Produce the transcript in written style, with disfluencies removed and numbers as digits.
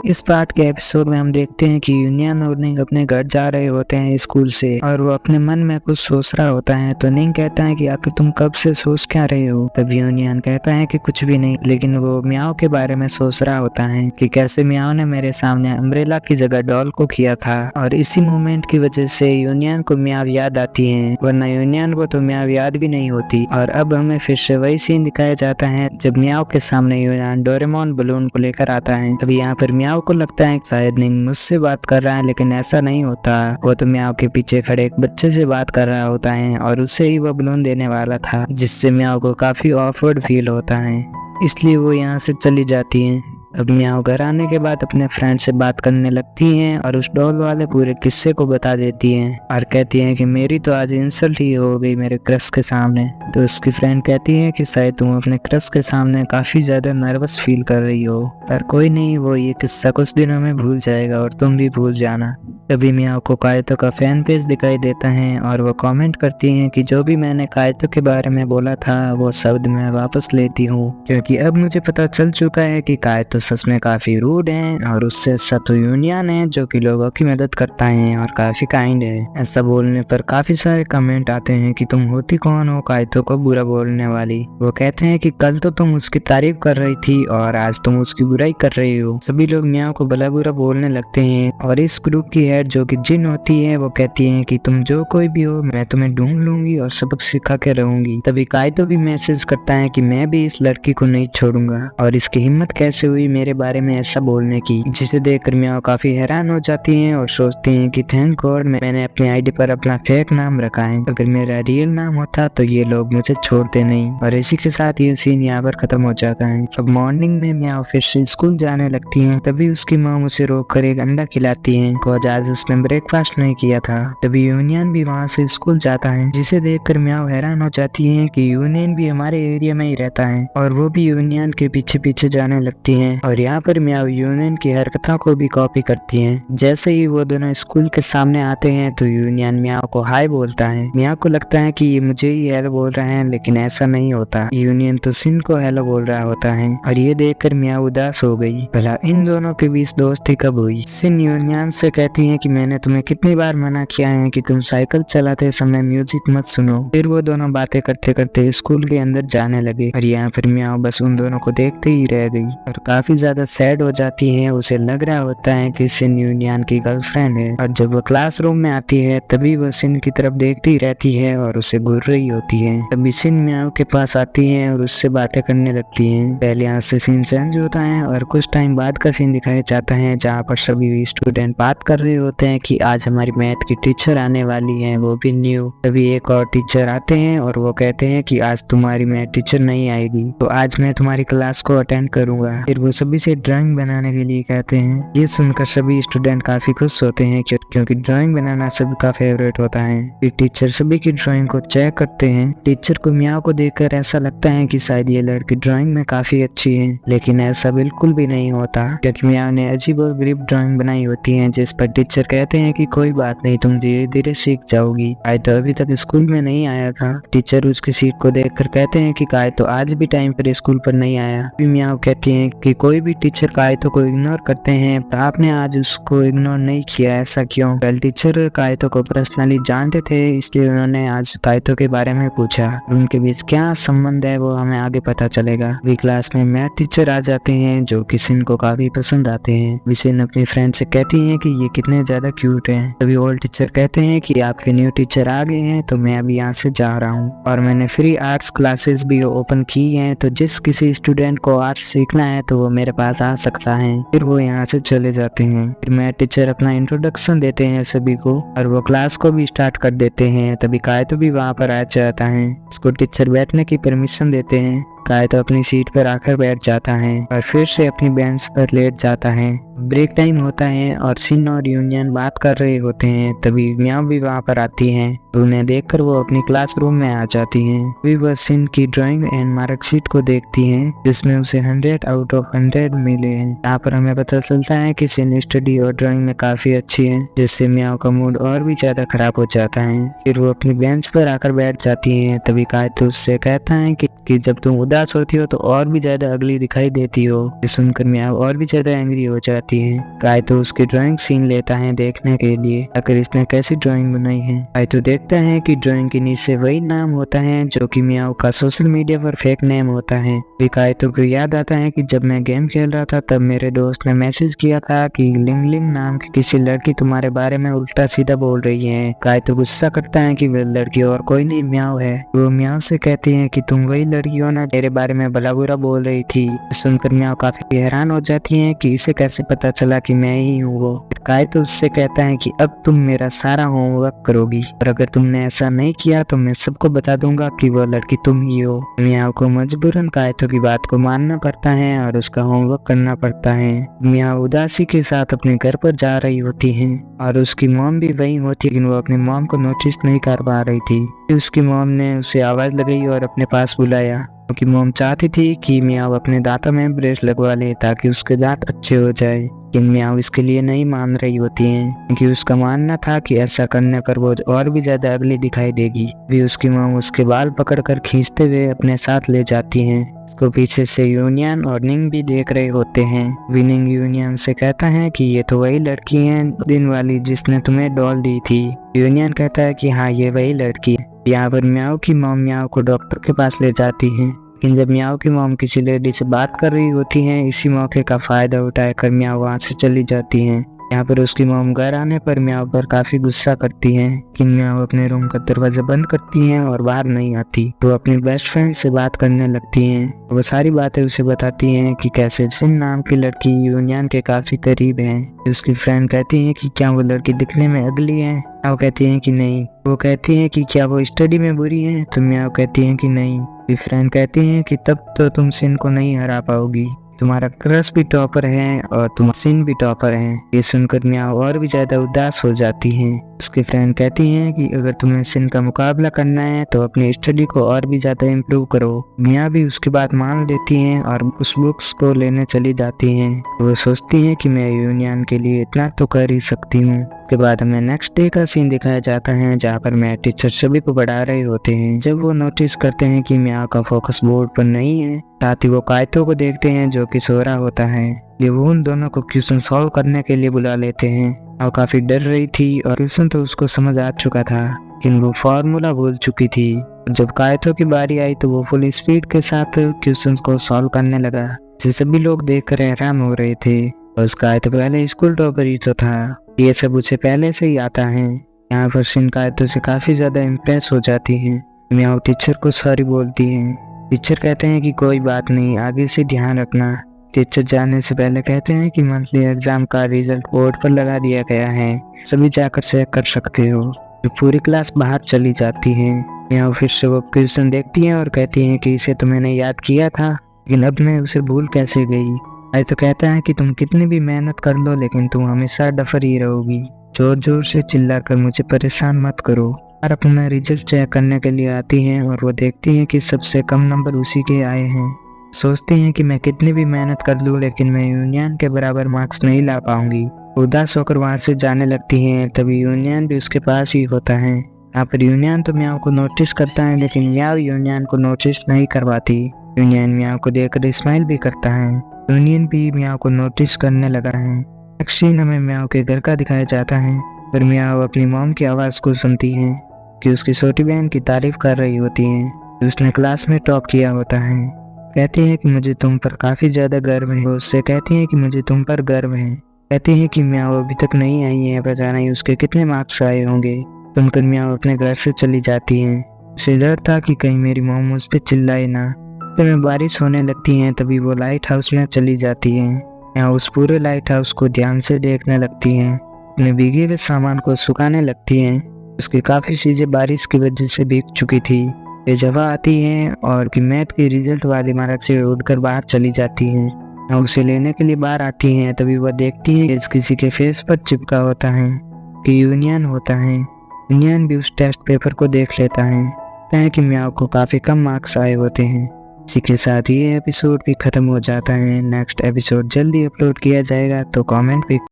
इस पार्ट के एपिसोड में हम देखते हैं कि यूनियन और निंग अपने घर जा रहे होते हैं स्कूल से और वो अपने मन में कुछ सोच रहा होता है। तो निंग कहता है कि आखिर तुम कब से सोच क्या रहे हो। तब यूनियन कहता है कि कुछ भी नहीं, लेकिन वो मियाओ के बारे में सोच रहा होता है कि कैसे मियाओ ने मेरे सामने अम्ब्रेला की जगह डॉल को किया था और इसी मोमेंट की वजह से यूनियन को मियाओ याद आती है, वरना यूनियन को तो मियाओ याद भी नहीं होती। और अब हमें फिर से वही सीन दिखाया जाता है जब मियाओ के सामने यूनियन डोरेमोन बलून को लेकर आता है। तभी यहाँ पर मियाओ को लगता है शायद निंग मुझसे बात कर रहा है, लेकिन ऐसा नहीं होता। वो तो मियाओ के पीछे खड़े एक बच्चे से बात कर रहा होता है और उससे ही वो बलून देने वाला था, जिससे मियाओ को काफी ऑकवर्ड फील होता है, इसलिए वो यहाँ से चली जाती है। अब मियाओ घर आने के बाद अपने फ्रेंड से बात करने लगती हैं और उस डॉल वाले पूरे किस्से को बता देती हैं और कहती हैं कि मेरी तो आज इंसल्ट ही हो गई मेरे क्रश के सामने। तो उसकी फ्रेंड कहती है कि शायद तुम अपने क्रश के सामने काफी ज्यादा नर्वस फील कर रही हो, पर कोई नहीं, वो ये किस्सा कुछ दिनों में भूल जाएगा और तुम भी भूल जाना। तभी मियाओ को कायतो का फैन पेज दिखाई देता है और वो कमेंट करती हैं कि जो भी मैंने कायतो के बारे में बोला था वो शब्द मैं वापस लेती हूँ, क्योंकि अब मुझे पता चल चुका है कि कायतो सच में काफी रूड है और उससे अच्छा तो यूनियन है जो कि लोगों की मदद करता है और काफी काइंड है। ऐसा बोलने पर काफी सारे कमेंट आते हैं कि तुम होती कौन हो कायतो को बुरा बोलने वाली। वो कहते हैं कि कल तो तुम उसकी तारीफ कर रही थी और आज तुम उसकी बुराई कर रही हो। सभी लोग मियाओ को भला बुरा बोलने लगते हैं और इस ग्रुप की हेड जो कि जिन होती है वो कहती है कि तुम जो कोई भी हो मैं तुम्हें ढूंढ लूंगी और सबक सिखा के रहूंगी। तभी कायतो भी मैसेज करता है कि मैं भी इस लड़की को नहीं छोड़ूंगा और इसकी हिम्मत कैसे हुई मेरे बारे में ऐसा बोलने की, जिसे देखकर मियाओ काफी हैरान हो जाती हैं और सोचती हैं कि थैंक गॉड मैंने अपनी आईडी पर अपना फेक नाम रखा है, अगर मेरा रियल नाम होता तो ये लोग मुझे छोड़ते नहीं। और इसी के साथ ये सीन यहाँ पर खत्म हो जाता है। अब मॉर्निंग में मियाओ फिर से स्कूल जाने लगती है। तभी उसकी माँ उसे रोक कर एक अंडा खिलाती है, आज उसने ब्रेकफास्ट नहीं किया था। तभी यूनियन भी वहाँ से स्कूल जाता है, जिसे देखकर मियाओ हैरान हो जाती है कि यूनियन भी हमारे एरिया में ही रहता है और वो भी यूनियन के पीछे पीछे जाने लगती है। और यहाँ पर मियाओ यूनियन की हरकतों को भी कॉपी करती है। जैसे ही वो दोनों स्कूल के सामने आते हैं तो यूनियन मियाओ को हाय बोलता है। मियाओ को लगता है कि ये मुझे ही हेलो बोल रहा है, लेकिन ऐसा नहीं होता, यूनियन तो सिन को हेलो बोल रहा होता है। और ये देखकर मियाओ उदास हो गई, भला इन दोनों के बीच दोस्ती कब हुई। सिन यूनियन से कहती है कि मैंने तुम्हें कितनी बार मना किया है कि तुम साइकिल चलाते समय म्यूजिक मत सुनो। फिर वो दोनों बातें करते करते स्कूल के अंदर जाने लगे और यहाँ पर मियाओ बस उन दोनों को देखते ही रह गई और काफी ज्यादा सैड हो जाती है। उसे लग रहा होता है कि सिन यूनियन की गर्लफ्रेंड है और जब वो क्लासरूम में आती है तभी वो सिन की तरफ देखती रहती है और उसे घूर रही होती है। तभी सिन मियाओ के पास आती है और उससे बातें करने लगती है। पहले यहाँ से सीन चेंज होता है और कुछ टाइम बाद का सीन दिखाया जाता है जहाँ पर सभी स्टूडेंट बात कर रहे होते हैं कि आज हमारी मैथ की टीचर आने वाली है, वो भी न्यू। तभी एक और टीचर आते हैं और वो कहते हैं कि आज तुम्हारी मैथ टीचर नहीं आएगी, तो आज मैं तुम्हारी क्लास को अटेंड करूंगा। फिर वो सभी से ड्राइंग बनाने के लिए कहते हैं। ये सुनकर सभी स्टूडेंट काफी खुश होते हैं क्योंकि ड्राइंग बनाना सबका फेवरेट होता है। फिर टीचर सभी की ड्राइंग को चेक करते हैं। टीचर को मियाओ को देखकर ऐसा लगता है कि शायद ये लड़की ड्राइंग में काफी अच्छी है, लेकिन ऐसा बिल्कुल भी नहीं होता, क्योंकि मियाओ ने अजीब और गरीब ड्राइंग बनाई होती है, जिस पर टीचर कहते हैं कि कोई बात नहीं, तुम धीरे धीरे सीख जाओगी। कायतो अभी तक स्कूल में नहीं आया था। टीचर उसकी सीट को देखकर कहते हैं कि कायतो आज भी टाइम पर स्कूल पर नहीं आया। मियाओ कहती हैं कि कोई भी टीचर कायतो को इग्नोर करते हैं, पर आपने आज उसको इग्नोर नहीं किया, ऐसा क्यों। कल टीचर कायतो को पर्सनली जानते थे, इसलिए उन्होंने आज कायतो के बारे में पूछा। उनके बीच क्या संबंध है वो हमें आगे पता चलेगा। अभी क्लास में मैथ टीचर आ जाते हैं जो कि सिन को काफी पसंद आते हैं। सिन अपनी फ्रेंड से कहती हैं कि ये कितने ज्यादा क्यूट हैं। तभी ओल्ड टीचर कहते हैं कि आपके न्यू टीचर आ गए हैं, तो मैं अभी यहाँ से जा रहा हूँ और मैंने फ्री आर्ट्स क्लासेस भी ओपन की हैं, तो जिस किसी स्टूडेंट को आर्ट्स सीखना है तो वो मेरे पास आ सकता है। फिर वो यहाँ से चले जाते हैं। फिर मैथ टीचर अपना इंट्रोडक्शन देते हैं सभी को और वो क्लास को भी स्टार्ट कर देते हैं। तभी कायतो भी वहाँ पर आ जाता है। उसको टीचर बैठने की परमिशन देते हैं। कायतो अपनी सीट पर आकर बैठ जाता है और फिर से अपनी बेंच पर लेट जाता है। ब्रेक टाइम होता है और सिन और यूनियन बात कर रहे होते हैं। तभी मियाओ भी वहाँ पर आती है। उन्हें देखकर वो अपनी क्लासरूम में आ जाती हैं। फिर वह सिन की ड्राइंग एंड मार्कशीट को देखती हैं, जिसमें उसे 100 आउट ऑफ 100 मिले हैं। यहाँ पर हमें पता चलता है कि सिन स्टडी और ड्राइंग में काफी अच्छी है, जिससे मियाओ का मूड और भी ज्यादा खराब हो जाता है। फिर वो अपनी बेंच पर आकर बैठ जाती है। तभी कायतो उससे कहता है कि जब तुम उदास होती हो तो और भी ज्यादा अगली दिखाई देती हो। ये सुनकर म्याऊ और भी ज्यादा एंग्री हो जाती है। काइतो उसकी ड्राइंग सीन लेता है देखने के लिए अगर इसने कैसी ड्राइंग बनाई है। काइतो देखता है कि ड्राइंग के नीचे वही नाम होता है जो कि म्याऊ का सोशल मीडिया पर फेक नेम होता है। काइतो को याद आता है कि जब मैं गेम खेल रहा था तब मेरे दोस्त ने मैसेज किया था कि लिंग लिंग नाम की किसी लड़की तुम्हारे बारे में उल्टा सीधा बोल रही है। काइतो गुस्सा करता है कि वह लड़की और कोई नहीं म्याऊ है। वो म्याऊ से कहती है कि तुम वही लड़की हो ना मेरे बारे में भला बुरा बोल रही थी। सुनकर म्याऊ काफी हैरान हो जाती है कि इसे कैसे पता चला कि मैं ही हूँ वो। काइतो उससे कहता है कि अब तुम मेरा सारा होमवर्क करोगी और अगर तुमने ऐसा नहीं किया तो मैं सबको बता दूंगा कि वो लड़की तुम ही हो। म्याऊ को मजबूरन काइतो की बात को मानना पड़ता है और उसका होमवर्क करना पड़ता है। म्याऊ उदासी के साथ अपने घर पर जा रही होती है और उसकी मॉम भी वहीं होती है लेकिन वो अपनी मॉम को नोटिस नहीं कर पा रही थी। उसकी मॉम ने उसे आवाज लगाई और अपने पास बुलाया क्योंकि मॉम चाहती थी कि म्याऊ अपने दांतों में ब्रश लगवा ले ताकि उसके दांत अच्छे हो जाए। लेकिन म्याऊ इसके लिए नहीं मान रही होती है क्योंकि उसका मानना था कि ऐसा करने पर वो और भी ज्यादा अगली दिखाई देगी। भी उसकी मॉम उसके बाल पकड़कर खींचते हुए अपने साथ ले जाती है। उसको पीछे से यूनियन और निंग भी देख रहे होते हैं। विनिंग यूनियन से कहता है कि ये तो वही लड़की है दिन वाली जिसने तुम्हें डॉल दी थी। यूनियन कहता है कि हाँ ये वही लड़की है। यहाँ पर म्याऊ की मॉम म्याऊ को डॉक्टर के पास ले जाती है लेकिन जब म्याऊ की मॉम किसी लेडी से बात कर रही होती है इसी मौके का फायदा उठाकर म्याऊ वहाँ से चली जाती है। यहाँ पर उसकी मॉम घर आने पर म्याऊ पर काफी गुस्सा करती है कि म्याऊ अपने रूम का दरवाजा बंद करती है और बाहर नहीं आती। वो अपनी बेस्ट फ्रेंड से बात करने लगती है। वो सारी बातें उसे बताती हैं कि कैसे सिन नाम की लड़की यूनियन के काफी करीब है। उसकी फ्रेंड कहती है कि क्या वो लड़की दिखने में अगली है। म्याऊ कहती है कि नहीं। वो कहती है कि क्या वो स्टडी में बुरी है तो म्याऊ कहती है कि नहीं। फ्रेंड कहती है कि तब तो तुम सिन को नहीं हरा पाओगी। तुम्हारा क्रश भी टॉपर है और तुम सिन भी टॉपर है। ये सुनकर म्याऊ और भी ज्यादा उदास हो जाती है। उसकी फ्रेंड कहती है कि अगर तुम्हें सिन का मुकाबला करना है तो अपनी स्टडी को और भी ज्यादा इम्प्रूव करो। म्याऊ भी उसकी बात मान लेती है और उस बुक्स को लेने चली जाती है। वो सोचती है कि मैं यूनियन के लिए इतना तो कर ही सकती हूँ। उसके बाद हमें नेक्स्ट डे का सीन दिखाया जाता है जहाँ पर मैथ टीचर सभी को पढ़ा रहे होते हैं। जब वो नोटिस करते हैं कि म्याऊ का फोकस बोर्ड पर नहीं है साथ ही वो काइतो को देखते हैं जो कि सो रहा होता है। ये वो उन दोनों को क्वेश्चन सॉल्व करने के लिए बुला लेते हैं। और काफी डर रही थी और क्वेश्चन तो उसको समझ आ चुका था लेकिन वो फॉर्मूला भूल चुकी थी। जब काइतो की बारी आई तो वो फुल स्पीड के साथ क्वेश्चन को सॉल्व करने लगा जिसे सभी लोग देखकर हैरान हो रहे थे। उसका तो पहले स्कूल टॉपर ही तो था। ये सब उसे पहले से ही आता है। यहाँ पर सिन काइतो से काफी ज्यादा इम्प्रेस हो जाती है। म्याऊ टीचर को सॉरी बोलती है। टीचर कहते हैं कि कोई बात नहीं आगे से ध्यान रखना। टीचर जाने से पहले कहते हैं कि मंथली एग्जाम का रिजल्ट बोर्ड पर लगा दिया गया है, सभी जाकर चेक कर सकते हो। तो पूरी क्लास बाहर चली जाती है। म्याऊ फिर से वो क्वेश्चन देखती है और कहती है कि इसे तो मैंने याद किया था लेकिन अब मैं उसे भूल कैसे गई। तो कहता है कि तुम कितनी भी मेहनत कर लो लेकिन तुम हमेशा डफर ही रहोगी। जोर जोर से चिल्लाकर मुझे परेशान मत करो। और अपना रिजल्ट चेक करने के लिए आती हैं और वो देखती हैं कि सबसे कम नंबर उसी के आए हैं। सोचती हैं कि मैं कितनी भी मेहनत कर लूँ लेकिन मैं यूनियन के बराबर मार्क्स नहीं ला पाऊंगी। उदास होकर वहाँ से जाने लगती हैं। तभी यूनियन भी उसके पास ही होता है। यहाँ पर यूनियन तो म्याऊ को नोटिस करता है लेकिन म्याऊ यूनियन को नोटिस नहीं करवाती। यूनियन म्याऊ को देखकर स्माइल भी करता है। यूनियन भी म्याऊ को नोटिस करने लगा है। नेक्स्ट सीन हमें म्याऊ के घर का दिखाया जाता है पर म्याऊ अपनी मॉम की आवाज़ को सुनती है कि उसकी छोटी बहन की तारीफ कर रही होती है। उसने क्लास में टॉप किया होता है। कहती है कि मुझे तुम पर काफ़ी ज़्यादा गर्व है। वो उससे कहती है कि मुझे तुम पर गर्व है। कहती है कि म्याऊ अभी तक नहीं आई है, पता नहीं उसके कितने मार्क्स आए होंगे। सुनकर म्याऊ अपने घर से चली जाती है। उसे डर था कि कहीं मेरी मॉम मुझ पर चिल्लाए ना। में बारिश होने लगती है तभी वो लाइट हाउस में चली जाती है। यहाँ उस पूरे लाइट हाउस को ध्यान से देखने लगती हैं। अपने भीगे हुए सामान को सुखाने लगती हैं। उसकी काफ़ी चीज़ें बारिश की वजह से भीग चुकी थी। ये जगह आती हैं और कि मैथ की रिजल्ट वाली इमारत से उड़कर बाहर चली जाती हैं। यहाँ उसे लेने के लिए बाहर आती हैं तभी वह देखती है कि किसी के फेस पर चिपका होता है कि यूनियन होता है। यूनियन भी उस टेस्ट पेपर को देख लेता है कि म्याऊ को काफ़ी कम मार्क्स आए होते हैं। इसी के साथ ये एपिसोड भी खत्म हो जाता है। नेक्स्ट एपिसोड जल्दी अपलोड किया जाएगा तो कमेंट भी